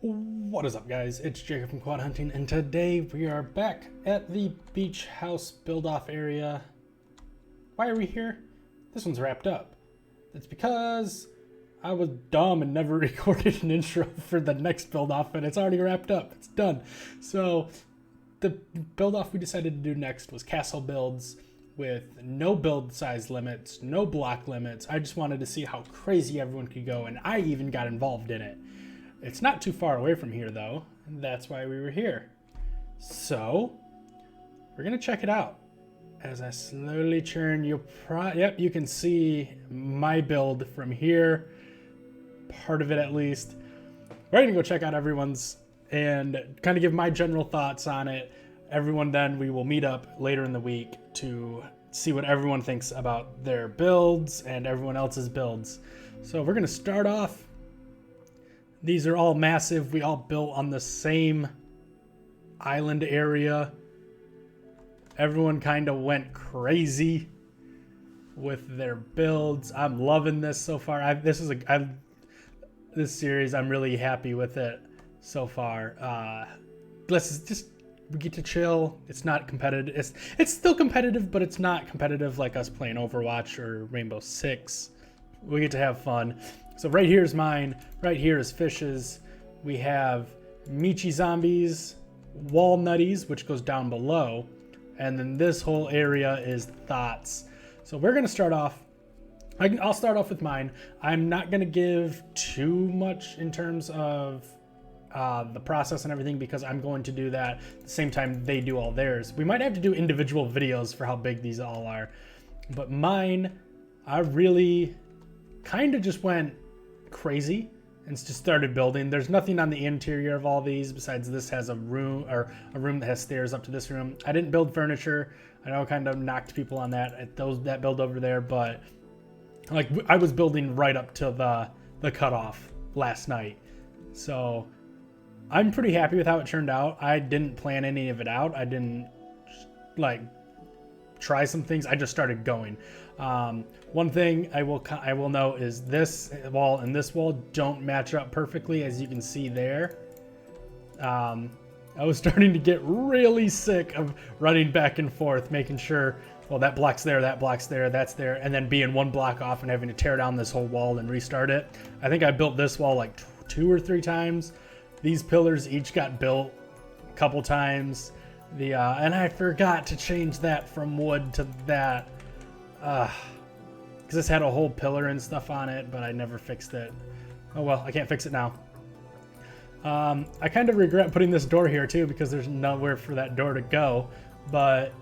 What is up, guys? It's Jacob from QuadHunting, and today we are back at the beach house build-off area. Why are we here? This one's wrapped up. It's because I was dumb and never recorded an intro for the next build-off, and it's already wrapped up. It's done. So the build-off we decided to do next was castle builds with no build size limits, no block limits. I just wanted to see how crazy everyone could go, and I even got involved in it. It's not too far away from here, though, and that's why we were here. So, we're gonna check it out. As I slowly turn, yep, you can see my build from here, part of it at least. We're gonna go check out everyone's and kind of give my general thoughts on it. Everyone, then we will meet up later in the week to see what everyone thinks about their builds and everyone else's builds. So we're gonna start off. These are all massive. We all built on the same island area. Everyone kind of went crazy with their builds. I'm loving this so far. This series, I'm really happy with it so far. We get to chill. It's not competitive. It's still competitive, but it's not competitive like us playing Overwatch or Rainbow Six. We get to have fun. So right here is mine. Right here is Fish's. We have Michi Zombies, Walnutties, which goes down below. And then this whole area is Thoughts. So we're going to start off. I'll start off with mine. I'm not going to give too much in terms of the process and everything because I'm going to do that at the same time they do all theirs. We might have to do individual videos for how big these all are. But mine, I really kind of just went crazy and just started building. There's nothing on the interior of all these besides this has a room that has stairs up to this room. I didn't build furniture. I know I kind of knocked people on that build over there, but like I was building right up to the cutoff last night. So I'm pretty happy with how it turned out. I didn't plan any of it out. I didn't like try some things. I just started going. One thing I will note is this wall and this wall don't match up perfectly, as you can see there. I was starting to get really sick of running back and forth, making sure, well, that block's there, that block's there, that's there, and then being one block off and having to tear down this whole wall and restart it. I think I built this wall like 2 or 3 times. These pillars each got built a couple times. And I forgot to change that from wood to that. Because this had a whole pillar and stuff on it, but I never fixed it. Oh well, I can't fix it now. I kind of regret putting this door here too because there's nowhere for that door to go, but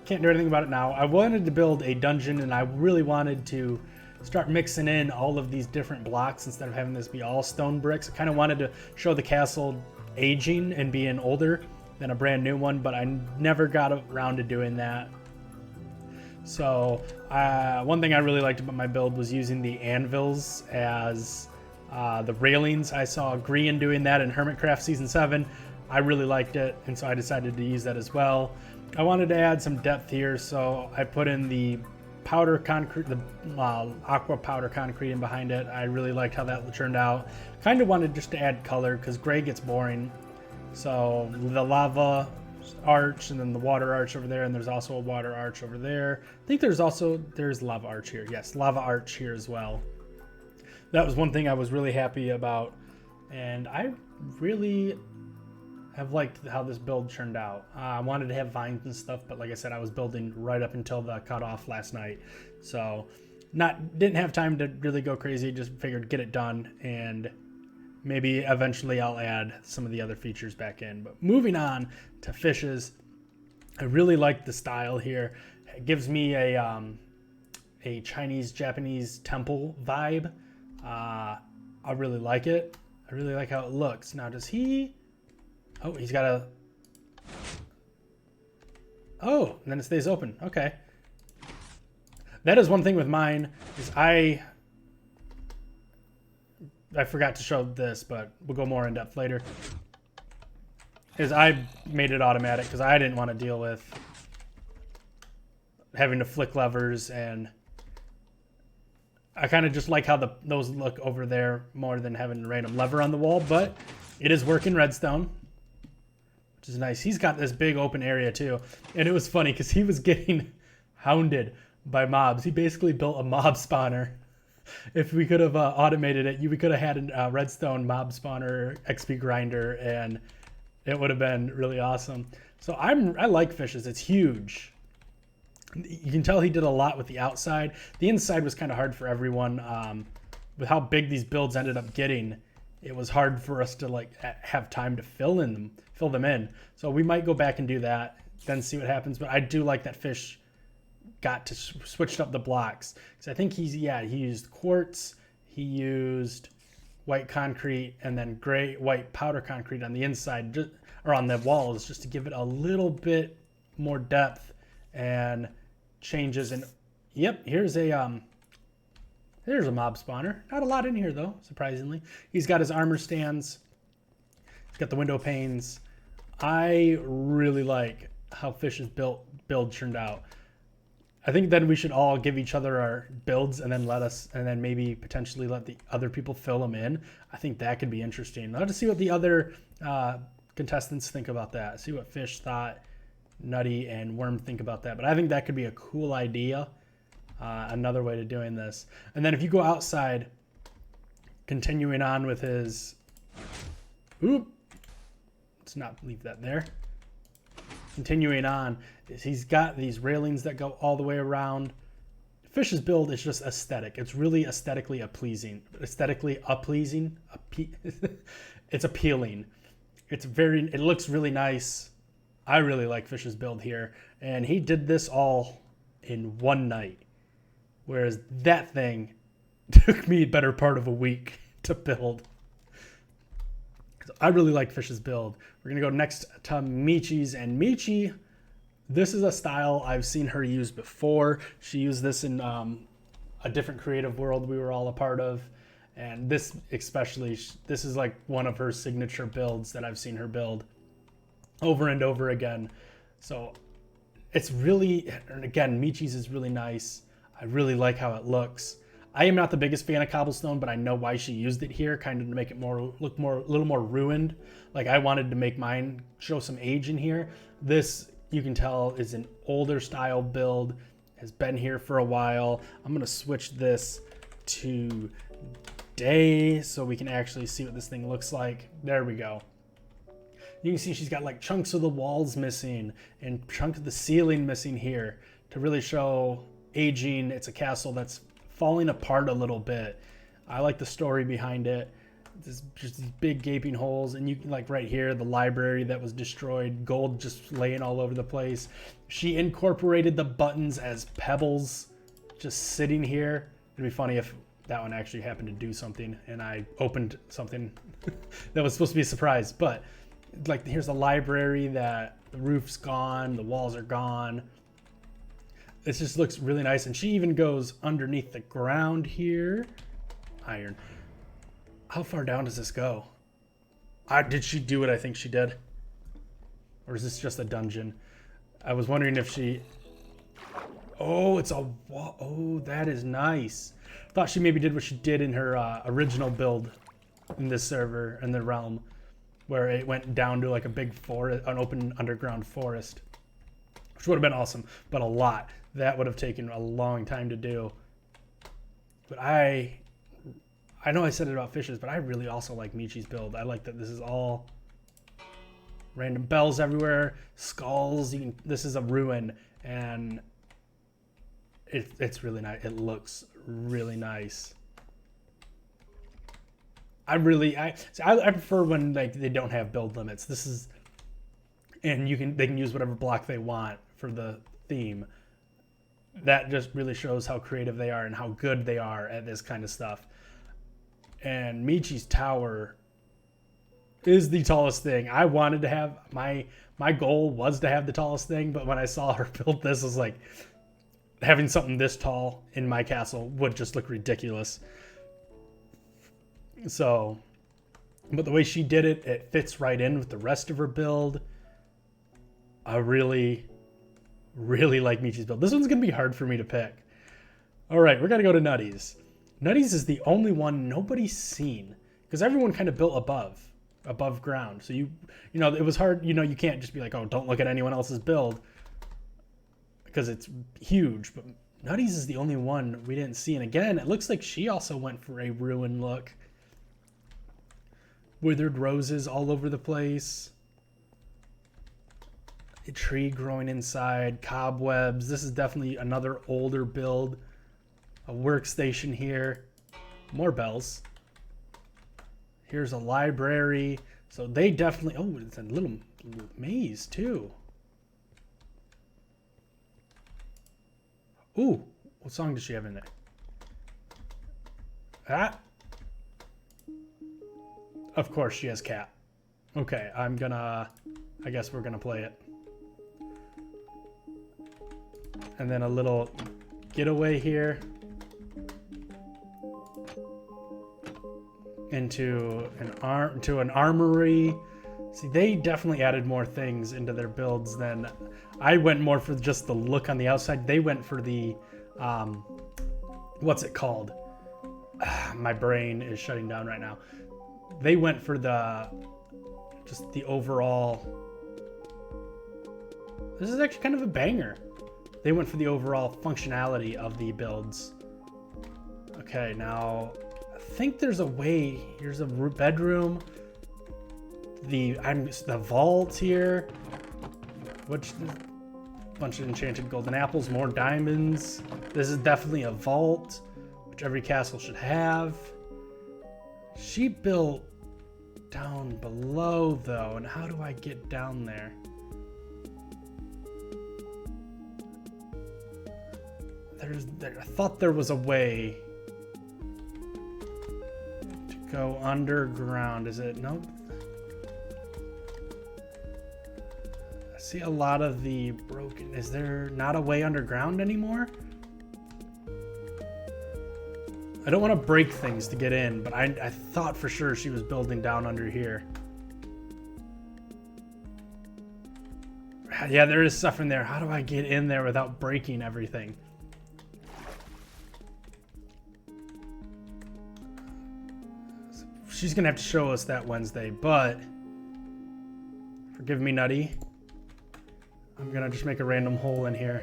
can't do anything about it now. I wanted to build a dungeon and I really wanted to start mixing in all of these different blocks instead of having this be all stone bricks. I kind of wanted to show the castle aging and being older than a brand new one, but I never got around to doing that. So one thing I really liked about my build was using the anvils as the railings. I saw Grian doing that in Hermitcraft Season 7. I really liked it, and so I decided to use that as well. I wanted to add some depth here, so I put in the powder concrete, the aqua powder concrete in behind it. I really liked how that turned out. Kind of wanted just to add color because gray gets boring. So the lava arch and then the water arch over there, and there's also a water arch over there. I think there's lava arch here. Yes, lava arch here as well. That was one thing I was really happy about, and I really have liked how this build turned out. I wanted to have vines and stuff, but like I said, I was building right up until the cutoff last night, so didn't have time to really go crazy. Just figured get it done, and maybe eventually I'll add some of the other features back in. But moving on to Fish's, I really like the style here. It gives me a Chinese-Japanese temple vibe. I really like it. I really like how it looks. Now, does he... Oh, he's got a... Oh, and then it stays open. Okay. That is one thing with mine, is I forgot to show this, but we'll go more in depth later. Is I made it automatic because I didn't want to deal with having to flick levers, and I kind of just like how those look over there more than having a random lever on the wall. But It is working redstone, which is nice. He's got this big open area too. And it was funny because he was getting hounded by mobs. He basically built a mob spawner. If we could have automated it, we could have had a redstone mob spawner, XP grinder, and it would have been really awesome. So I like fishes. It's huge. You can tell he did a lot with the outside. The inside was kind of hard for everyone. With how big these builds ended up getting, it was hard for us to like have time to fill them in. So we might go back and do that, then see what happens. But I do like that fish got to switched up the blocks, because I think he used quartz, he used white concrete, and then white powder concrete on the inside, or on the walls, just to give it a little bit more depth and changes. And yep, here's a mob spawner. Not a lot in here though, surprisingly. He's got his armor stands. He's got the window panes. I really like how Fish's build turned out. I think then we should all give each other our builds and then maybe potentially let the other people fill them in. I think that could be interesting. I'll have to see what the other contestants think about that. See what Fish thought, Nutty, and Worm think about that. But I think that could be a cool idea. Another way to doing this. And then if you go outside, continuing on with his... Let's not leave that there. Continuing on, he's got these railings that go all the way around. Fish's build is just aesthetic. It's really aesthetically appeasing. It's appealing. It looks really nice. I really like Fish's build here. And he did this all in one night. Whereas that thing took me a better part of a week to build. I really like Fish's build. We're going to go next to Michi's. And Michi, this is a style I've seen her use before. She used this in a different creative world we were all a part of. And this especially, this is like one of her signature builds that I've seen her build over and over again. So it's really, and again, Michi's is really nice. I really like how it looks. I am not the biggest fan of cobblestone, but I know why she used it here, kind of to make it look a little more ruined. Like I wanted to make mine show some age in here. This, you can tell, is an older style build, has been here for a while. I'm gonna switch this to day so we can actually see what this thing looks like. There we go. You can see she's got like chunks of the walls missing and chunks of the ceiling missing here to really show aging. It's a castle that's falling apart a little bit. I like the story behind it. There's just these big gaping holes, and you like right here, the library that was destroyed, gold just laying all over the place. She incorporated the buttons as pebbles just sitting here. It'd be funny if that one actually happened to do something and I opened something that was supposed to be a surprise. But like here's the library that the roof's gone, the walls are gone. It just looks really nice. And she even goes underneath the ground here. Iron. How far down does this go? Did she do what I think she did? Or is this just a dungeon? I was wondering if she... Oh, it's a wall. Oh, that is nice. Thought she maybe did what she did in her original build in this server, in the realm, where it went down to like a big forest, an open underground forest. Which would have been awesome, but a lot. That would have taken a long time to do. But I know I said it about fishes, but I really also like Michi's build. I like that this is all random bells everywhere, skulls. This is a ruin, and it's really nice. It looks really nice. I prefer when like they don't have build limits. This is, and they can use whatever block they want for the theme. That just really shows how creative they are and how good they are at this kind of stuff. And Michi's tower is the tallest thing. I wanted to have, my goal was to have the tallest thing, but when I saw her build this, I was like, having something this tall in my castle would just look ridiculous. So, but the way she did it, it fits right in with the rest of her build. I really like Michi's build. This one's going to be hard for me to pick. All right, we're going to go to Nutty's. Nutty's is the only one nobody's seen because everyone kind of built above. above ground. So you know, it was hard. You know, you can't just be like, oh, don't look at anyone else's build because it's huge. But Nutty's is the only one we didn't see. And again, it looks like she also went for a ruin look. Withered roses all over the place. A tree growing inside, cobwebs. This is definitely another older build. A workstation here. More bells. Here's a library. So they definitely... Oh, it's a little maze too. Ooh, what song does she have in there? Ah. Of course she has cat. Okay, I guess we're gonna play it. And then a little getaway here into an armory. See, they definitely added more things into their builds than I went more for just the look on the outside. They went for the what's it called? My brain is shutting down right now. They went for just the overall. This is actually kind of a banger. They went for the overall functionality of the builds. Okay, now I think there's a way. Here's a bedroom. The vault here, which bunch of enchanted golden apples, more diamonds. This is definitely a vault, which every castle should have. She built down below though, and how do I get down there? I thought there was a way to go underground. Is it? No. I see a lot of the broken. Is there not a way underground anymore? I don't want to break things to get in, but I thought for sure she was building down under here. Yeah, there is stuff in there. How do I get in there without breaking everything? She's gonna have to show us that Wednesday, but forgive me, Nutty. I'm gonna just make a random hole in here.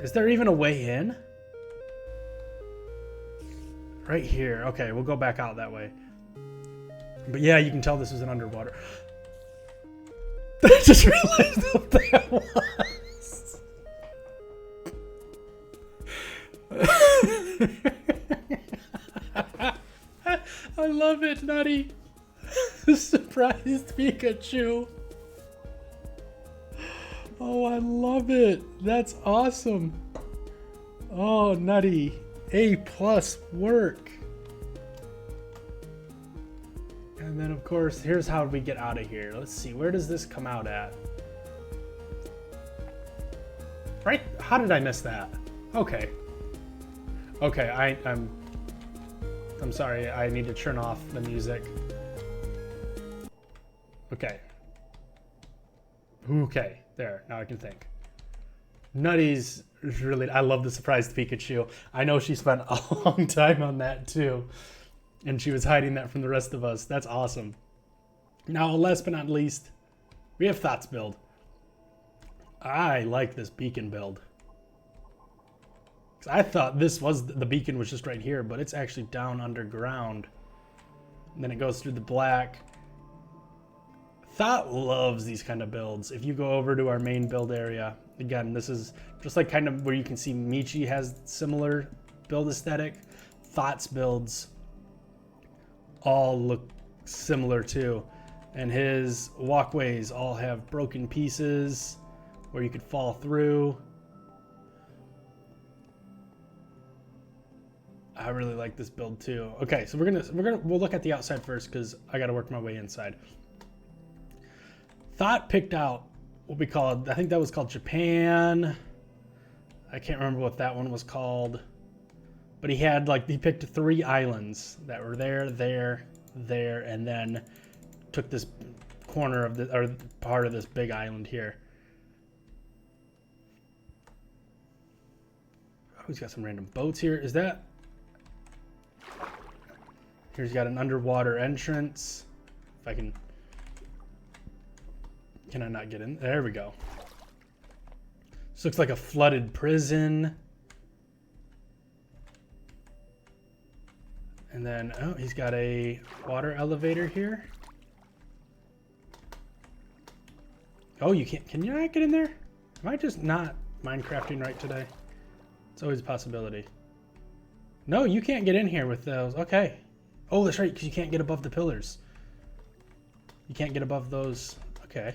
Is there even a way in? Right here. Okay, we'll go back out that way. But yeah, you can tell this is an underwater. I just realized what that was. I love it, Nutty. Surprised Pikachu. Oh, I love it. That's awesome. Oh, Nutty. A+ work. And then, of course, here's how we get out of here. Let's see. Where does this come out at? Right? How did I miss that? Okay. Okay, I'm sorry. I need to turn off the music. Okay. Okay. There. Now I can think. Nutty's really... I love the surprised Pikachu. I know she spent a long time on that too. And she was hiding that from the rest of us. That's awesome. Now, last but not least, we have Thought's build. I like this beacon build. I thought the beacon was just right here, but it's actually down underground. And then it goes through the black. Thought loves these kind of builds. If you go over to our main build area, again, this is just like kind of where you can see Michi has similar build aesthetic. Thought's builds all look similar too. And his walkways all have broken pieces where you could fall through. I really like this build too. Okay, so we'll look at the outside first because I got to work my way inside. Thought picked out what we called, I think that was called Japan. I can't remember what that one was called. But he picked 3 islands that were there, and then took this corner of or part of this big island here. Oh, he's got some random boats here. Is that? Here's got an underwater entrance. If I can Can I not get in? There we go. This looks like a flooded prison. And then, oh, he's got a water elevator here. Oh, you can't, can you not get in there? Am I just not Minecrafting right today? It's always a possibility. No, you can't get in here with those. Okay. Oh, that's right, because you can't get above the pillars. You can't get above those. Okay.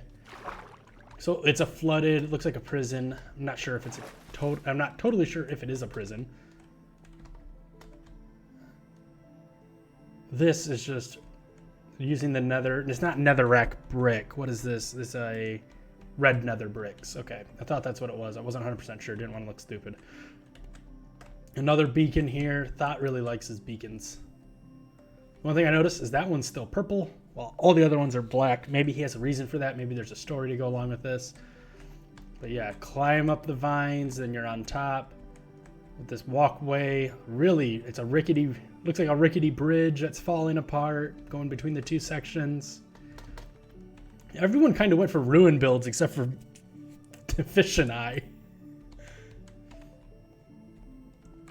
So it's a flooded, it looks like a prison. I'm not sure if it's I'm not totally sure if it is a prison. This is just using the nether, it's not netherrack brick. What is this? This is a red nether bricks. Okay, I thought that's what it was. I wasn't 100% sure, didn't want to look stupid. Another beacon here. Thought really likes his beacons. One thing I noticed is that one's still purple, while all the other ones are black. Maybe he has a reason for that. Maybe there's a story to go along with this. But yeah, climb up the vines, then you're on top with this walkway. Really, it's a rickety, looks like a rickety bridge that's falling apart, going between the two sections. Everyone kind of went for ruin builds except for Fish and I.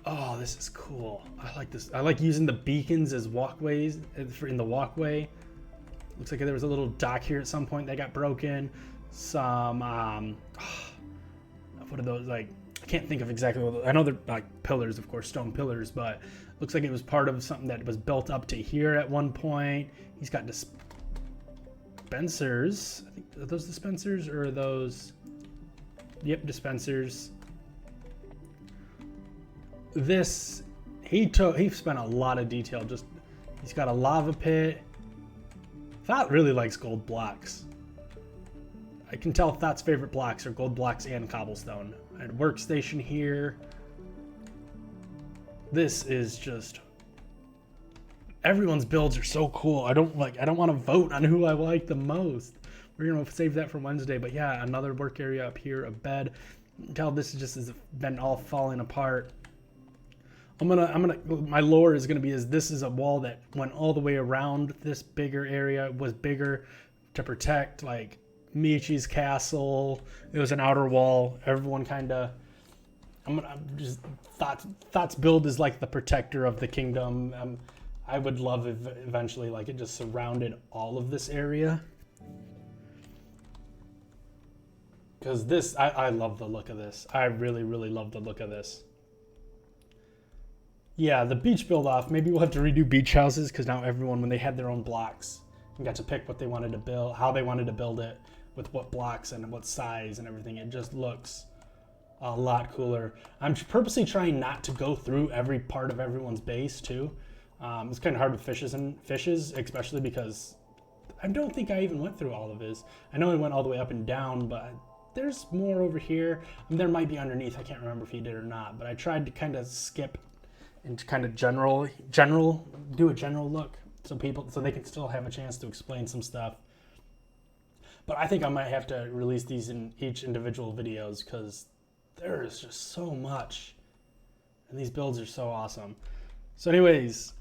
Oh, this is cool. I like this. I like using the beacons as walkways in the walkway. Looks like there was a little dock here at some point that got broken. Some, what are those, like, I can't think of exactly what, I know they're like pillars, of course, stone pillars, but looks like it was part of something that was built up to here at one point. He's got dispensers. I think, are those dispensers or are those? Yep, dispensers. This, he spent a lot of detail. Just, he's got a lava pit. Thought really likes gold blocks. I can tell Thought's favorite blocks are gold blocks and cobblestone. I had a workstation here. This is just, everyone's builds are so cool. I don't want to vote on who I like the most. We're gonna save that for Wednesday. But yeah, another work area up here, a bed. You can tell this just has been all falling apart. My lore is gonna be this is a wall that went all the way around this bigger area. It was bigger to protect like Michi's castle. It was an outer wall. Everyone kind of, Thought's build is like the protector of the kingdom. I would love if eventually like it just surrounded all of this area. Because this, I love the look of this. I really, really love the look of this. Yeah, the beach build off, maybe we'll have to redo beach houses because now everyone, when they had their own blocks, and got to pick what they wanted to build, how they wanted to build it, with what blocks and what size and everything. It just looks a lot cooler. I'm purposely trying not to go through every part of everyone's base too. It's kind of hard with fishes, especially because I don't think I even went through all of his. I know I went all the way up and down, but there's more over here. And there might be underneath. I can't remember if he did or not, but I tried to kind of skip and kind of do a general look so they can still have a chance to explain some stuff. But I think I might have to release these in each individual videos because there is just so much. And these builds are so awesome. So anyways,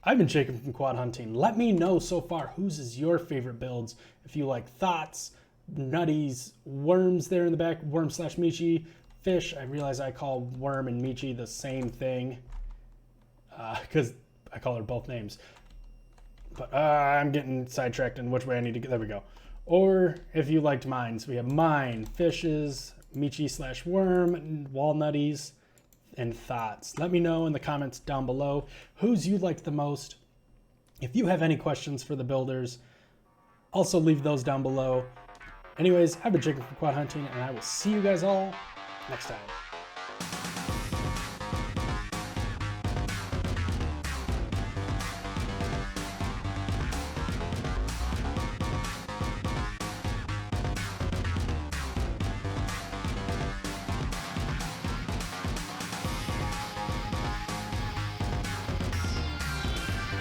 I've been Jacob from QuadHunting. Let me know so far whose is your favorite builds. If you like Thoughts, Nutties, Worms there in the back, Worm/Michi, Fish. I realize I call Worm and Michi the same thing because I call her both names. But I'm getting sidetracked in which way I need to get. There we go. Or if you liked mine, so we have mine, Fishes, Michi/Worm, Walnutties, and Thoughts. Let me know in the comments down below whose you liked the most. If you have any questions for the builders, also leave those down below. Anyways, I've been Jacob from QuadHunting, and I will see you guys all next time.